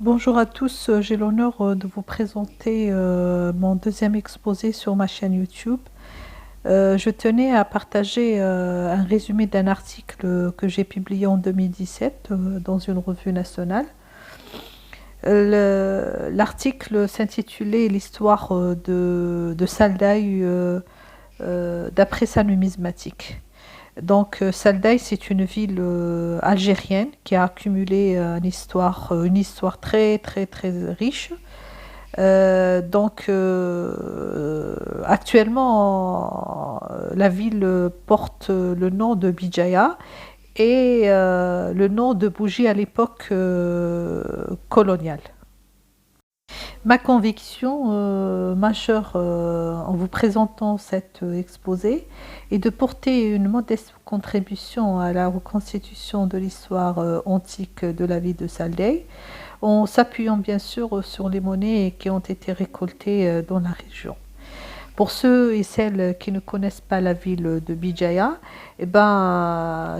Bonjour à tous, j'ai l'honneur de vous présenter mon deuxième exposé sur ma chaîne YouTube. Je tenais à partager un résumé d'un article que j'ai publié en 2017 dans une revue nationale. L'article s'intitulait L'histoire de Saldaï d'après sa numismatique. Donc, Saldaï, c'est une ville algérienne qui a accumulé une histoire très, très, très riche. Actuellement, la ville porte le nom de Bijaya et le nom de Bougie à l'époque coloniale. Ma conviction majeure en vous présentant cet exposé est de porter une modeste contribution à la reconstitution de l'histoire antique de la ville de Saldai, en s'appuyant bien sûr sur les monnaies qui ont été récoltées dans la région. Pour ceux et celles qui ne connaissent pas la ville de Bijaya,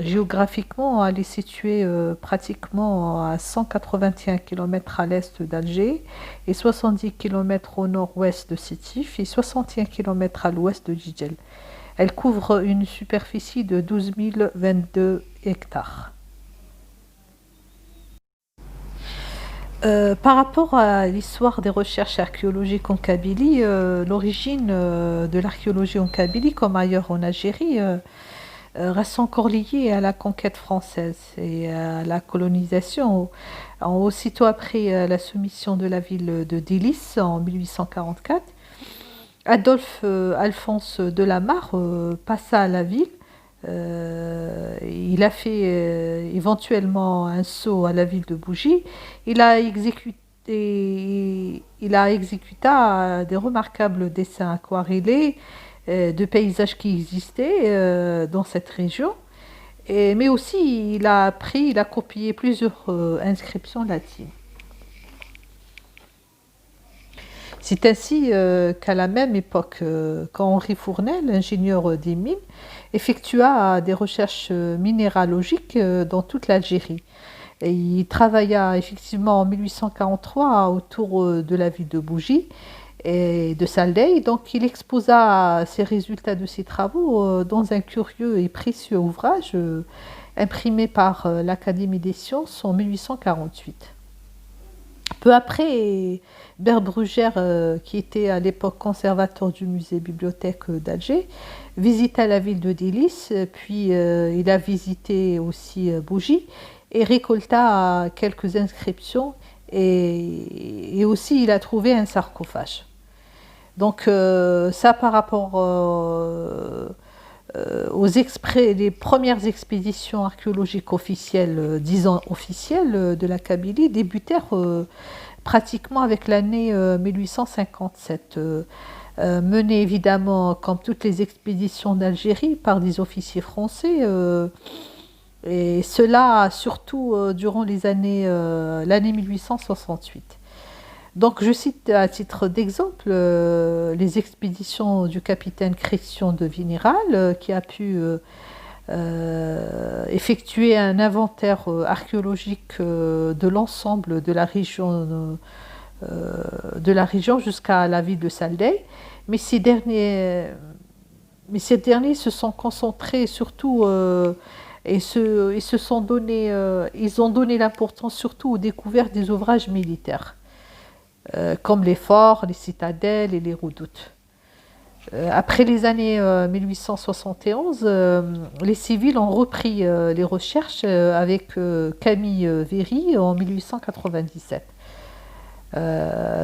géographiquement, elle est située pratiquement à 181 km à l'est d'Alger et 70 km au nord-ouest de Sétif et 61 km à l'ouest de Jijel. Elle couvre une superficie de 12 022 hectares. Par rapport à l'histoire des recherches archéologiques en Kabylie, l'origine de l'archéologie en Kabylie, comme ailleurs en Algérie, reste encore liée à la conquête française et à la colonisation. Aussitôt après la soumission de la ville de Délice en 1844, Adolphe Alphonse de la Mare passa à la ville. Il a fait éventuellement un saut à la ville de Bougie. Il a exécuta des remarquables dessins aquarellés de paysages qui existaient dans cette région. Mais aussi, il a copié plusieurs inscriptions latines. C'est ainsi qu'à la même époque, quand Henri Fournel, ingénieur des mines, effectua des recherches minéralogiques dans toute l'Algérie. Et il travailla effectivement en 1843 autour de la ville de Bougie et de Saldai. Donc il exposa ses résultats de ses travaux dans un curieux et précieux ouvrage imprimé par l'Académie des sciences en 1848. Peu après, Bert Brugger, qui était à l'époque conservateur du musée-bibliothèque d'Alger, visita la ville de Délice, puis il a visité aussi Bougie et récolta quelques inscriptions et aussi il a trouvé un sarcophage. Donc ça par rapport les premières expéditions archéologiques officielles, disons officielles, de la Kabylie débutèrent pratiquement avec l'année 1857, menées évidemment, comme toutes les expéditions d'Algérie, par des officiers français, et cela surtout durant l'année 1868. Donc je cite à titre d'exemple les expéditions du capitaine Christian de Vignéral qui a pu effectuer un inventaire archéologique de l'ensemble de la région jusqu'à la ville de Saldai. Mais ces derniers se sont concentrés surtout ils ont donné l'importance surtout aux découvertes des ouvrages militaires comme les forts, les citadelles et les redoutes. Après les années 1871, les civils ont repris les recherches avec Camille Véry en 1897.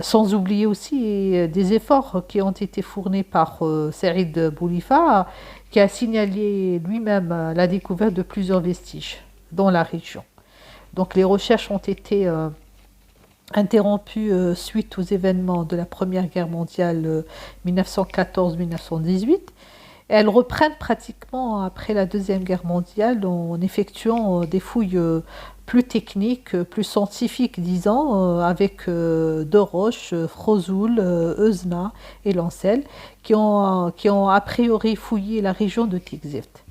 Sans oublier aussi des efforts qui ont été fournis par Saïd Boulifa, qui a signalé lui-même la découverte de plusieurs vestiges dans la région. Donc les recherches ont été interrompue suite aux événements de la Première Guerre mondiale 1914-1918. Elles reprennent pratiquement après la Deuxième Guerre mondiale en effectuant des fouilles plus techniques, plus scientifiques, disons, avec De Roche, Frozoul, Eusna et Lancel, qui ont a priori fouillé la région de Tixirt.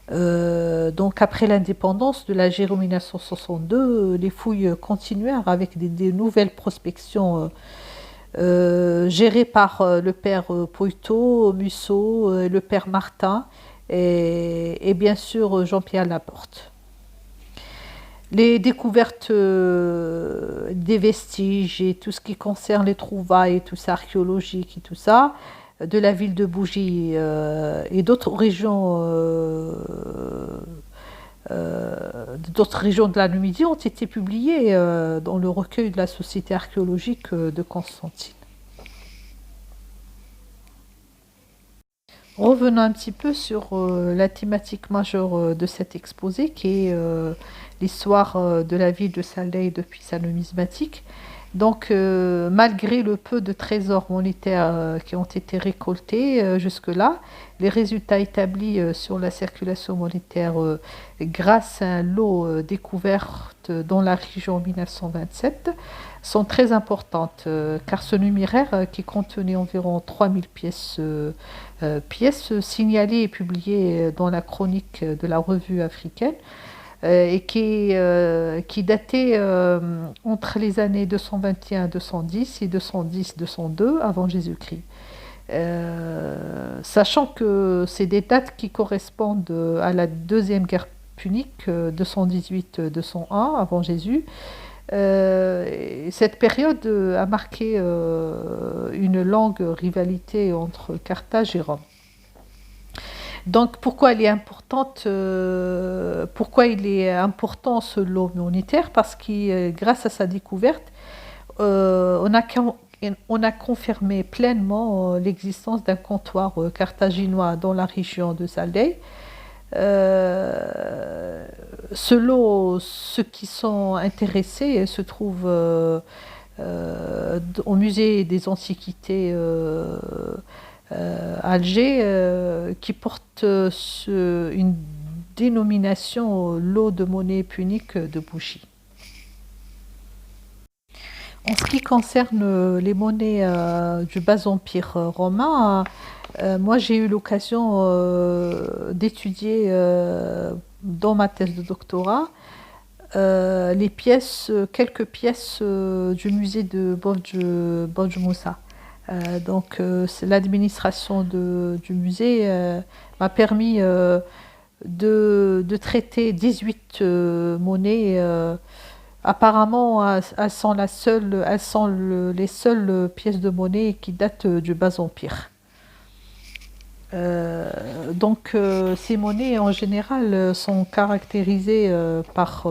Donc après l'indépendance de l'Algérie en 1962, les fouilles continuèrent avec des nouvelles prospections gérées par le père Poitou, Musso, le père Martin et bien sûr Jean-Pierre Laporte. Les découvertes des vestiges et tout ce qui concerne les trouvailles, tout ça archéologique et tout ça, de la ville de Bougie et d'autres régions de la Numidie ont été publiées dans le recueil de la Société archéologique de Constantine. Revenons un petit peu sur la thématique majeure de cet exposé, qui est l'histoire de la ville de Saldai depuis sa numismatique. Donc, malgré le peu de trésors monétaires qui ont été récoltés jusque-là, les résultats établis sur la circulation monétaire grâce à un lot découverte dans la région en 1927 sont très importantes, car ce numéraire qui contenait environ 3000 pièces signalées et publiées dans la chronique de la revue africaine, et qui datait entre les années 221-210 et 210-202 avant Jésus-Christ. Sachant que c'est des dates qui correspondent à la deuxième guerre punique, 218-201 avant Jésus. Cette période a marqué une longue rivalité entre Carthage et Rome. Donc pourquoi elle est importante, pourquoi il est important ce lot monétaire? Parce que grâce à sa découverte, on a confirmé pleinement l'existence d'un comptoir carthaginois dans la région de Saldai. Ce lot, ceux qui sont intéressés se trouvent au musée des Antiquités Alger, qui porte une dénomination lot de monnaie punique de Bougie. En ce qui concerne les monnaies du bas-empire romain, moi j'ai eu l'occasion d'étudier dans ma thèse de doctorat quelques pièces du musée de Bodj Moussa. Donc l'administration du musée m'a permis de traiter 18 monnaies. Apparemment, elles sont les seules pièces de monnaie qui datent du Bas-Empire. Donc ces monnaies en général sont caractérisées par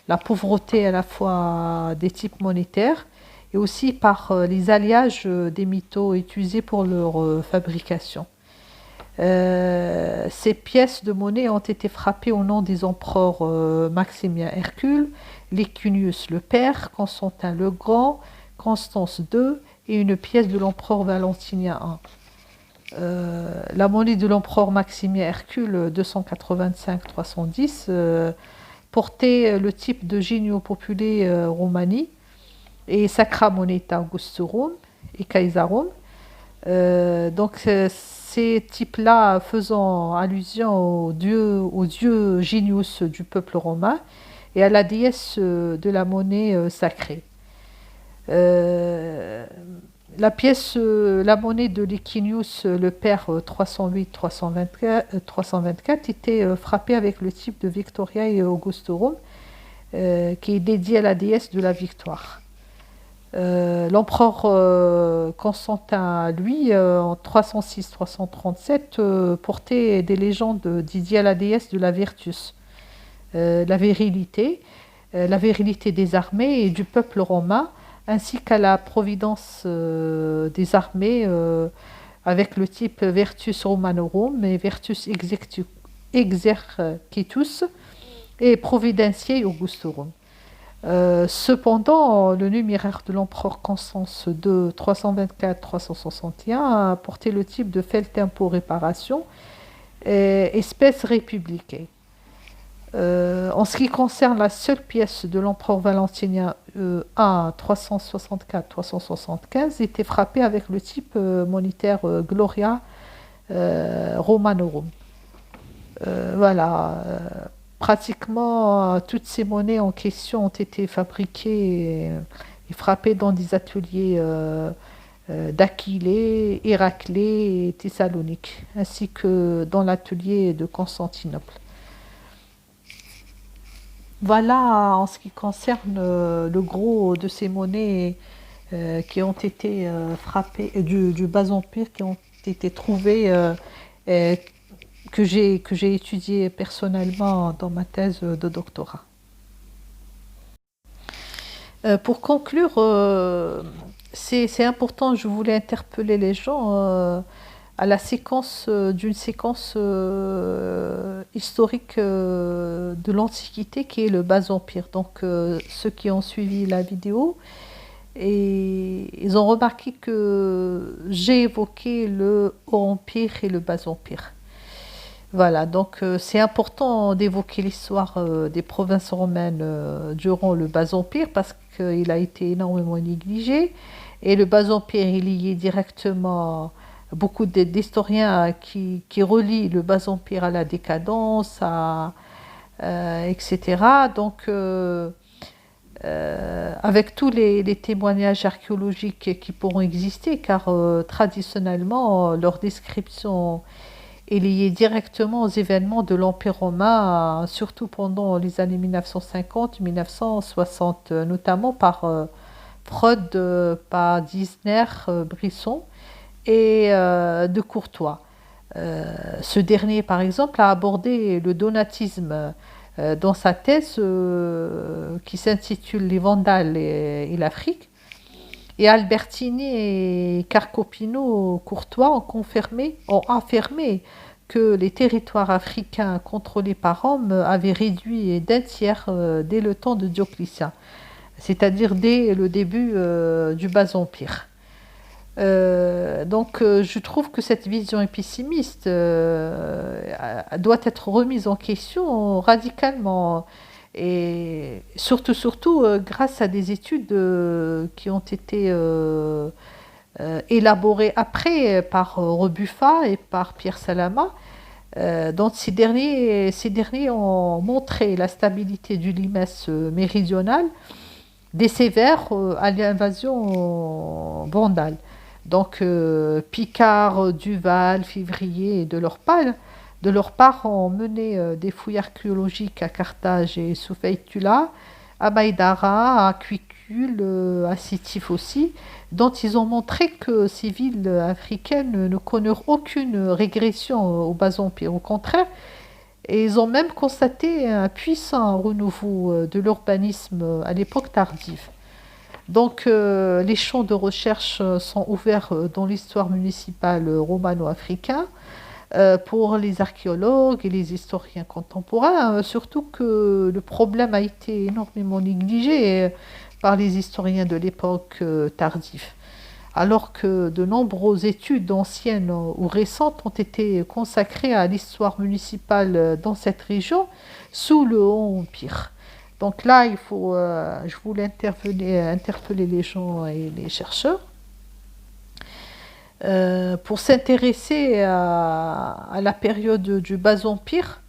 la pauvreté à la fois des types monétaires et aussi par les alliages des métaux utilisés pour leur fabrication. Ces pièces de monnaie ont été frappées au nom des empereurs Maximien Hercule, Licinius le Père, Constantin le Grand, Constance II et une pièce de l'empereur Valentinien I. La monnaie de l'empereur Maximien Hercule 285-310 portait le type de Genio Populi Romani et Sacra Moneta Augustorum et Caesarum. Donc ces types-là faisant allusion au dieu Genius du peuple romain et à la déesse de la monnaie sacrée. La monnaie de Licinius, le père 308-324, était frappée avec le type de Victoriae Augustorum, qui est dédié à la déesse de la victoire. L'empereur Constantin, lui, en 306-337, portait des légendes dédiées à la déesse de la Virtus, la virilité des armées et du peuple romain, ainsi qu'à la providence des armées avec le type Virtus Romanorum et Virtus Exercitus et Providentiae Augustorum. Cependant, le numéraire de l'empereur Constance II 324-361 portait le type de Feltempo réparation, espèce républicaine. En ce qui concerne la seule pièce de l'empereur Valentinien I 364-375, était frappée avec le type monétaire Gloria Romanorum. Voilà, pratiquement toutes ces monnaies en question ont été fabriquées et frappées dans des ateliers d'Aquilée, Héraclée et Thessalonique, ainsi que dans l'atelier de Constantinople. Voilà en ce qui concerne le gros de ces monnaies qui ont été frappées du Bas Empire, qui ont été trouvées, euh, que j'ai étudiées personnellement dans ma thèse de doctorat. Pour conclure, c'est important, je voulais interpeller les gens à la séquence d'une séquence historique de l'Antiquité qui est le Bas Empire. Donc ceux qui ont suivi la vidéo, et ils ont remarqué que j'ai évoqué le Haut Empire et le Bas Empire. Voilà, donc c'est important d'évoquer l'histoire des provinces romaines durant le Bas Empire parce qu'il a été énormément négligé. Et le Bas Empire est lié directement, beaucoup d'historiens qui relient le Bas Empire à la décadence, etc. Donc, avec tous les témoignages archéologiques qui pourront exister, car traditionnellement, leur description est liée directement aux événements de l'Empire romain, surtout pendant les années 1950-1960, notamment par Freud, par Disner, Brisson et de Courtois. Ce dernier, par exemple, a abordé le donatisme dans sa thèse qui s'intitule Les Vandales et l'Afrique. Et Albertini et Carcopino Courtois ont affirmé que les territoires africains contrôlés par Rome avaient réduit d'un tiers dès le temps de Dioclétien, c'est-à-dire dès le début du Bas Empire. Donc je trouve que cette vision est pessimiste, doit être remise en question radicalement et surtout grâce à des études qui ont été élaborées après par Rebuffa et par Pierre Salama. Donc ces derniers ont montré la stabilité du limes méridional des Sévères à l'invasion vandale. Donc Picard, Duval, Février de leur part ont mené des fouilles archéologiques à Carthage et sous Faïtula, à Maïdara, à Cuicule, à Sétif aussi, dont ils ont montré que ces villes africaines ne connaissent aucune régression au Bas Empire. Au contraire, et ils ont même constaté un puissant renouveau de l'urbanisme à l'époque tardive. Donc les champs de recherche sont ouverts dans l'histoire municipale romano-africaine pour les archéologues et les historiens contemporains, surtout que le problème a été énormément négligé par les historiens de l'époque tardive, alors que de nombreuses études anciennes ou récentes ont été consacrées à l'histoire municipale dans cette région sous le Haut Empire. Donc là, je voulais interpeller les gens et les chercheurs pour s'intéresser à la période du Bas Empire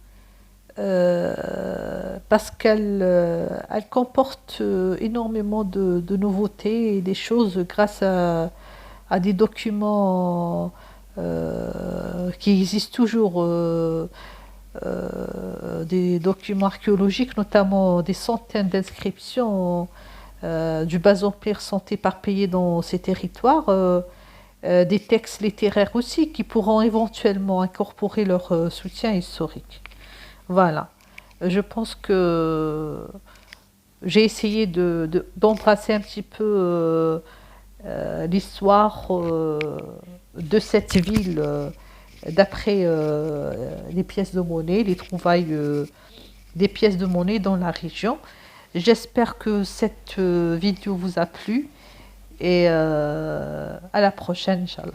parce elle comporte énormément de nouveautés et des choses grâce à des documents qui existent toujours. Des documents archéologiques, notamment des centaines d'inscriptions du Bas Empire sont éparpillées dans ces territoires, des textes littéraires aussi qui pourront éventuellement incorporer leur soutien historique. Voilà. Je pense que j'ai essayé d'embrasser un petit peu l'histoire de cette ville d'après les pièces de monnaie, les trouvailles des pièces de monnaie dans la région. J'espère que cette vidéo vous a plu et à la prochaine, Inch'Allah.